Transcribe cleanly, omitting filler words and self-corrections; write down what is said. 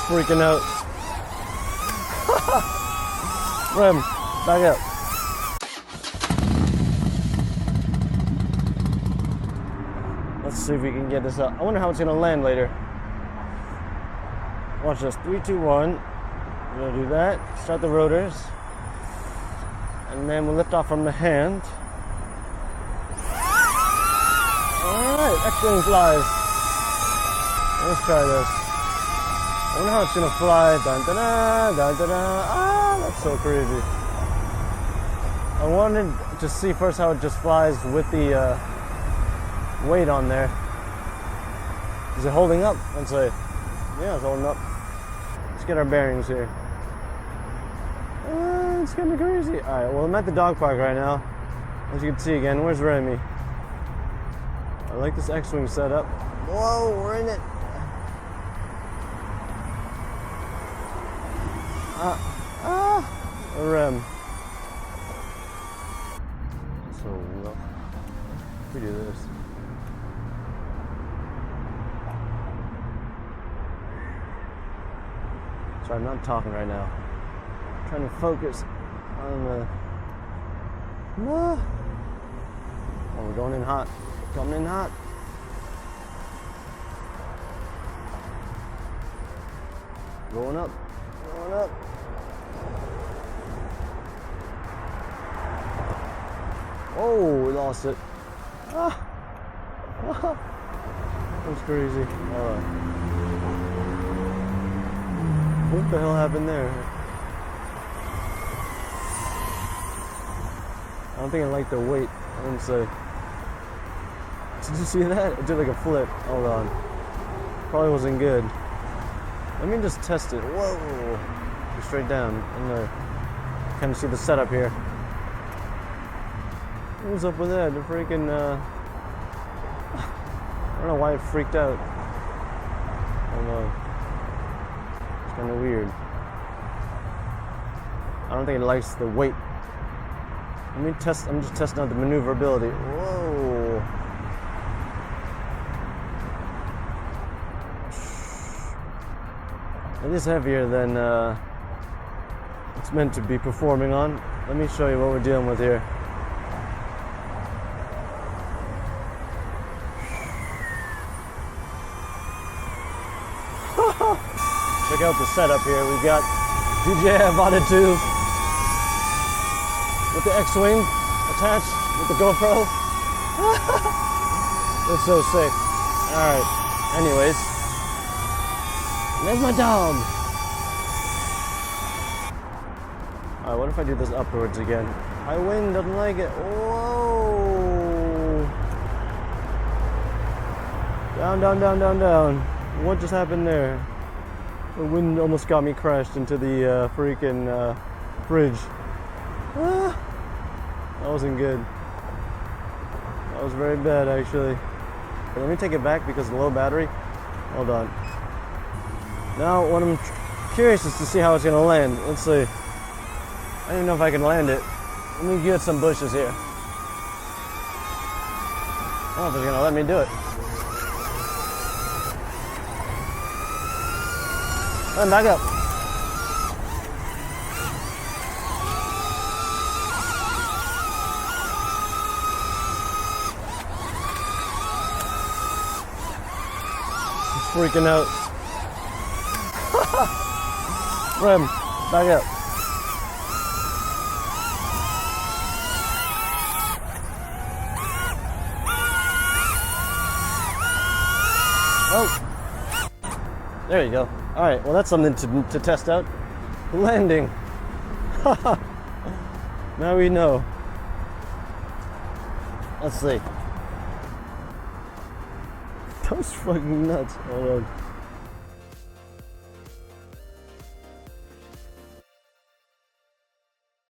freaking out. Rem, back up. Let's see if we can get this up. I wonder how it's gonna land later. Watch this. 3, 2, 1. We're gonna do that. Start the rotors. And then we'll lift off from the hand. Alright, X-wing flies. Let's try this. I wonder how it's gonna fly. Dun, da, da, dun, da, da. Ah, that's so crazy. I wanted to see first how it just flies with the weight on there. Is it holding up? Let's see. Yeah, it's holding up. Let's get our bearings here. It's kind of crazy. Alright, well, I'm at the dog park right now. As you can see again, where's Remy? I like this X-wing setup. Whoa, we're in it. A rem. So, well, we do this. Sorry, I'm not talking right now. I'm trying to focus on the. Oh, we're going in hot. Coming in hot. Going up. Going up. Oh, we lost it. Ah. That was crazy. What the hell happened there? I don't think I like the weight. I didn't say. Did you see that? It did like a flip. Hold on. Probably wasn't good. Let me just test it. Whoa. Go straight down. And kind of see the setup here. What was up with that? The freaking, I don't know why it freaked out. I don't know. It's kind of weird. I don't think it likes the weight. Let me test, I'm just testing out the maneuverability. Whoa. It is heavier than it's meant to be performing on. Let me show you what we're dealing with here. Check out the setup here. We've got DJI Avata 2 with the X-wing attached with the GoPro. It's so sick. Alright, anyways. There's my dog. Alright, what if I do this upwards again? My wing doesn't like it. Whoa. Down, down, down, down, down. What just happened there? The wind almost got me crashed into the freaking fridge. Ah, that wasn't good. That was very bad, actually. Okay, let me take it back because of the low battery. Hold on. Now, what I'm curious is to see how it's going to land. Let's see. I don't even know if I can land it. Let me get some bushes here. I don't know if it's going to let me do it. And back up. He's freaking out. Rem, back up. Oh, there you go. All right, well, that's something to test out. Landing. Now we know. Let's see. That was fucking nuts. Hold on.